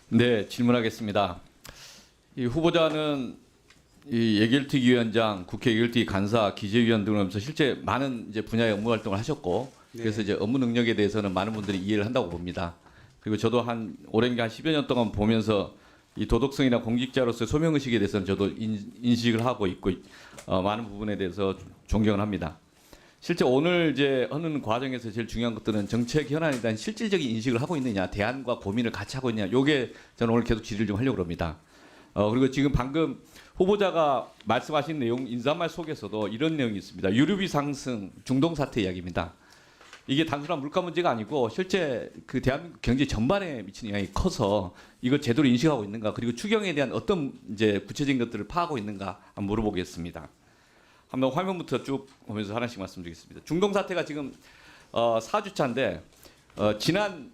네, 질문하겠습니다. 이 후보자는 이 예결특위위원장, 국회 예결특위 간사, 기재위원 등을 하면서 실제 많은 이제 분야의 업무 활동을 하셨고, 그래서 이제 업무 능력에 대해서는 많은 분들이 이해를 한다고 봅니다. 그리고 저도 한 오랜 한 10여 년 동안 보면서 이 도덕성이나 공직자로서의 소명의식에 대해서는 저도 인식을 하고 있고 많은 부분에 대해서 존경을 합니다. 실제 오늘 이제 하는 과정에서 제일 중요한 것들은 정책 현안에 대한 실질적인 인식을 하고 있느냐, 대안과 고민을 같이 하고 있느냐, 요게 저는 오늘 계속 질의를 좀 하려고 합니다. 그리고 지금 방금 후보자가 말씀하신 내용 인사말 속에서도 이런 내용이 있습니다. 유류비 상승, 중동 사태 이야기입니다. 이게 단순한 물가 문제가 아니고 실제 그 대한민국 경제 전반에 미치는 영향이 커서 이걸 제대로 인식하고 있는가, 그리고 추경에 대한 어떤 이제 구체적인 것들을 파악하고 있는가 한번 물어보겠습니다. 한번 화면부터 쭉 보면서 하나씩 말씀드리겠습니다. 중동 사태가 지금 4주차인데 지난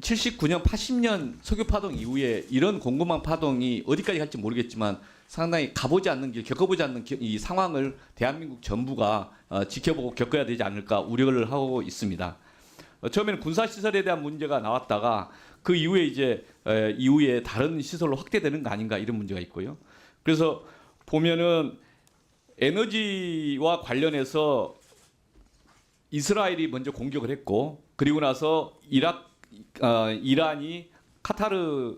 79년, 80년 석유 파동 이후에 이런 공급망 파동이 어디까지 갈지 모르겠지만 상당히 가보지 않는 길, 겪어보지 않는 이 상황을 대한민국 정부가 지켜보고 겪어야 되지 않을까 우려를 하고 있습니다. 처음에는 군사시설에 대한 문제가 나왔다가 그 이후에 이제 이후에 다른 시설로 확대되는 거 아닌가 이런 문제가 있고요. 그래서 보면은 에너지와 관련해서 이스라엘이 먼저 공격을 했고, 그리고 나서 이란이 카타르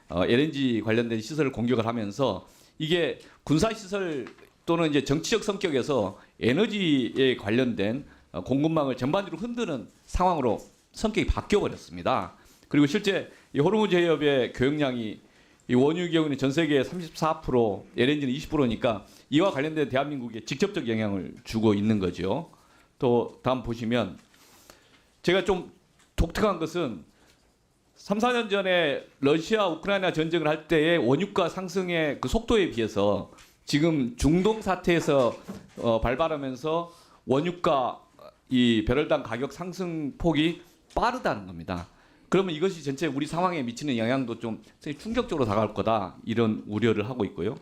LNG 관련된 시설을 공격을 하면서 이게 군사 시설 또는 이제 정치적 성격에서 에너지에 관련된 공급망을 전반적으로 흔드는 상황으로 성격이 바뀌어 버렸습니다. 그리고 실제 이 호르무즈 해협의 교역량이 이 원유의 경우는 전 세계 34%, LNG는 20%니까 이와 관련된 대한민국에 직접적 영향을 주고 있는 거죠. 또 다음 보시면 제가 좀 독특한 것은 3, 4년 전에 러시아 우크라이나 전쟁을 할 때의 원유가 상승의 그 속도에 비해서 지금 중동 사태에서 발발하면서 원유가 이 배럴당 가격 상승 폭이 빠르다는 겁니다. 그러면 이것이 전체 우리 상황에 미치는 영향도 좀 충격적으로 다가올 거다, 이런 우려를 하고 있고요.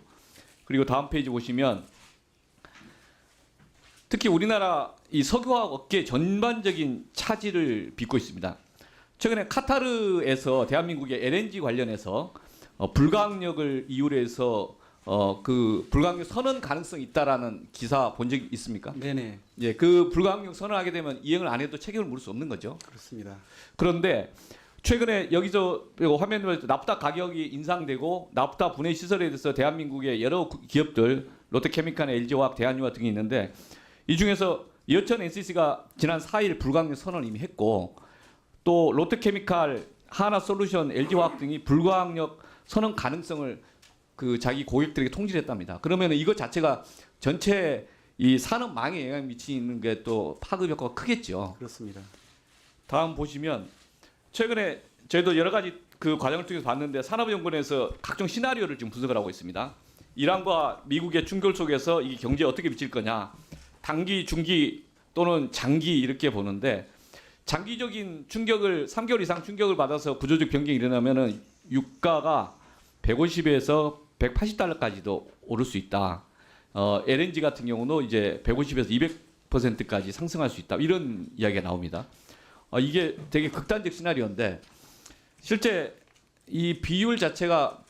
그리고 다음 페이지 보시면 특히 우리나라 이 석유화학 업계 전반적인 차질을 빚고 있습니다. 최근에 카타르에서 대한민국의 LNG 관련해서 불가항력을 이유로 해서 그 불가항력 선언 가능성이 있다라는 기사 본 적 있습니까? 네네. 예, 그 불가항력 선언하게 되면 이행을 안 해도 책임을 물을 수 없는 거죠. 그렇습니다. 그런데 최근에 여기서 화면으로 납다 가격이 인상되고 납다 분해 시설에 대해서 대한민국의 여러 기업들, 롯데케미칼, LG화학, 대한유화 등이 있는데 이 중에서 여천 NCC가 지난 4일 불가항력 선언을 이미 했고, 또 롯데케미칼, 하나솔루션, LG화학 등이 불가항력 선언 가능성을 그 자기 고객들에게 통지를 했답니다. 그러면 이것 자체가 전체 이 산업망에 영향을 미치는 게 또 파급 효과가 크겠죠. 그렇습니다. 다음 보시면 최근에 저희도 여러 가지 그 과정을 통해서 봤는데 산업연구원에서 각종 시나리오를 지금 분석을 하고 있습니다. 이란과 미국의 충돌 속에서 이 경제에 어떻게 미칠 거냐, 단기, 중기 또는 장기 이렇게 보는데, 장기적인 충격을 3개월 이상 충격을 받아서 구조적 변경이 일어나면은 유가가 150에서 180달러까지도 오를 수 있다. LNG 같은 경우는 이제 150에서 200%까지 상승할 수 있다. 이런 이야기가 나옵니다. 이게 되게 극단적 시나리오인데 실제 이 비율 자체가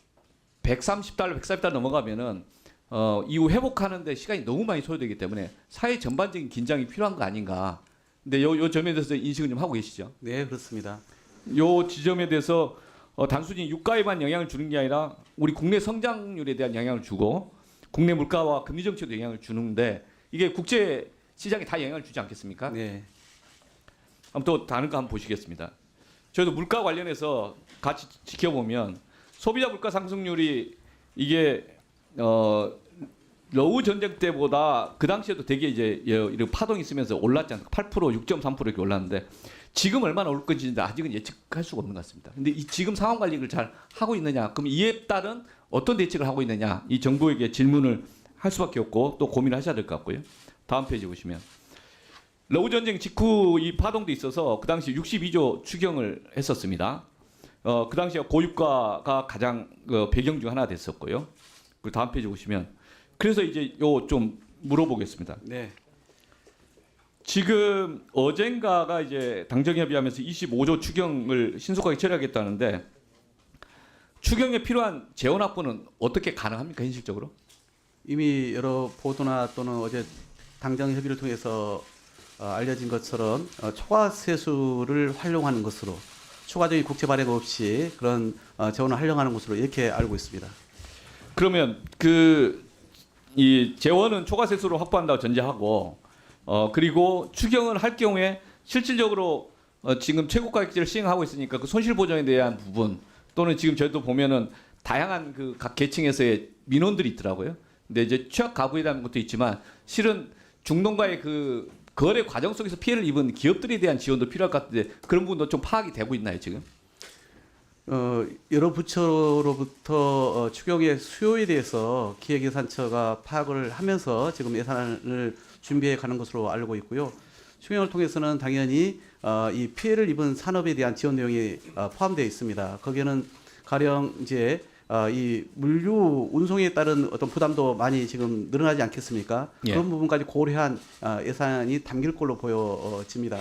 130달러, 140달러 넘어가면은 이후 회복하는데 시간이 너무 많이 소요되기 때문에 사회 전반적인 긴장이 필요한 거 아닌가. 근데 요 점에 대해서 인식을 좀 하고 계시죠? 네, 그렇습니다. 요 지점에 대해서 단순히 유가에만 영향을 주는 게 아니라 우리 국내 성장률에 대한 영향을 주고 국내 물가와 금리 정책에도 영향을 주는데 이게 국제 시장에 다 영향을 주지 않겠습니까? 네. 한번 또 다른 거 한번 보시겠습니다. 저희도 물가 관련해서 같이 지켜보면 소비자 물가 상승률이 이게 러우 전쟁 때보다 그 당시에도 되게 이제 이런 파동이 있으면서 올랐지 않습니까? 8%, 6.3% 이렇게 올랐는데 지금 얼마나 오를 건지 아직은 예측할 수가 없는 것 같습니다. 근데 이 지금 상황 관리를 잘 하고 있느냐, 그럼 이에 따른 어떤 대책을 하고 있느냐, 이 정부에게 질문을 할 수밖에 없고 또 고민을 하셔야 될 것 같고요. 다음 페이지 보시면 러우 전쟁 직후 이 파동도 있어서 그 당시 62조 추경을 했었습니다. 그 당시에 고유가가 가장 배경 중 하나 됐었고요. 그리고 다음 페이지 보시면 그래서 이제 요 좀 물어보겠습니다. 네. 지금 어젠가가 이제 당정협의하면서 25조 추경을 신속하게 처리하겠다는데 추경에 필요한 재원 확보는 어떻게 가능합니까 현실적으로? 이미 여러 보도나 또는 어제 당정 협의를 통해서 알려진 것처럼 초과 세수를 활용하는 것으로 추가적인 국채 발행 없이 그런 재원을 활용하는 것으로 이렇게 알고 있습니다. 그러면 이 재원은 초과세수로 확보한다고 전제하고 그리고 추경을 할 경우에 실질적으로 지금 최고가격제를 시행하고 있으니까 그 손실 보전에 대한 부분 또는 지금 저희도 보면은 다양한 그 각 계층에서의 민원들이 있더라고요. 근데 이제 취약 가구에 대한 것도 있지만 실은 중동과의 그 거래 과정 속에서 피해를 입은 기업들에 대한 지원도 필요할 것 같은데 그런 부분도 좀 파악이 되고 있나요 지금? 여러 부처로부터 추경의 수요에 대해서 기획예산처가 파악을 하면서 지금 예산을 준비해 가는 것으로 알고 있고요. 추경을 통해서는 당연히 이 피해를 입은 산업에 대한 지원 내용이 포함되어 있습니다. 거기에는 가령 이제 이 물류 운송에 따른 어떤 부담도 많이 지금 늘어나지 않겠습니까? 예. 그런 부분까지 고려한 예산이 담길 걸로 보여집니다.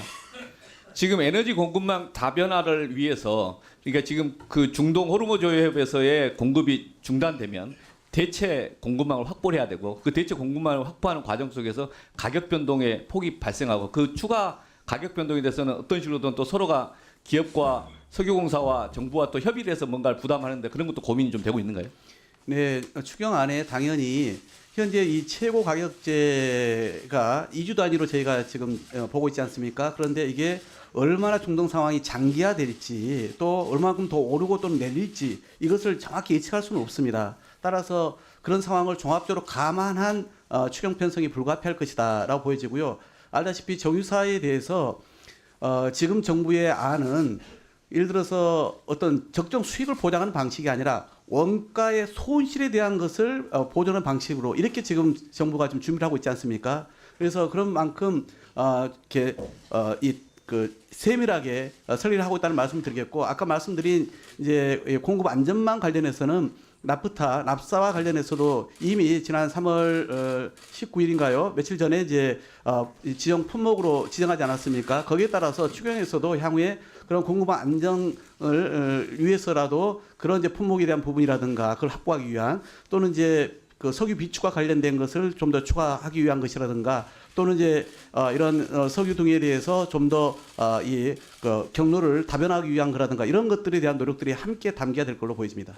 지금 에너지 공급망 다변화를 위해서 그러니까 지금 그 중동 호르무즈협에서의 공급이 중단되면 대체 공급망을 확보를 해야 되고 그 대체 공급망을 확보하는 과정 속에서 가격 변동의 폭이 발생하고 그 추가 가격 변동에 대해서는 어떤 식으로든 또 서로가 기업과 석유공사와 정부와 또 협의를 해서 뭔가를 부담하는데 그런 것도 고민이 좀 되고 있는가요? 네, 추경 안에 당연히 현재 이 최고 가격제가 2주 단위로 저희가 지금 보고 있지 않습니까? 그런데 이게 얼마나 중동 상황이 장기화될지 또 얼마만큼 더 오르고 또 내릴지 이것을 정확히 예측할 수는 없습니다. 따라서 그런 상황을 종합적으로 감안한 추경 편성이 불가피할 것이다라고 보여지고요. 알다시피 정유사에 대해서 지금 정부의 안은 예를 들어서 어떤 적정 수익을 보장하는 방식이 아니라 원가의 손실에 대한 것을 보존하는 방식으로 이렇게 지금 정부가 좀 준비를 하고 있지 않습니까? 그래서 그런 만큼 이렇게 세밀하게 설계를 하고 있다는 말씀을 드리겠고 아까 말씀드린 이제 공급 안전망 관련해서는 납사와 관련해서도 이미 지난 3월 19일인가요? 며칠 전에 이제 지정 품목으로 지정하지 않았습니까? 거기에 따라서 추경에서도 향후에 그런 공급망 안정을 위해서라도 그런 이제 품목에 대한 부분이라든가 그걸 확보하기 위한 또는 이제 그 석유 비축과 관련된 것을 좀 더 추가하기 위한 것이라든가 또는 이제 이런 석유 등에 대해서 좀 더 이 경로를 다변화하기 위한 거라든가 이런 것들에 대한 노력들이 함께 담겨야 될 걸로 보여집니다.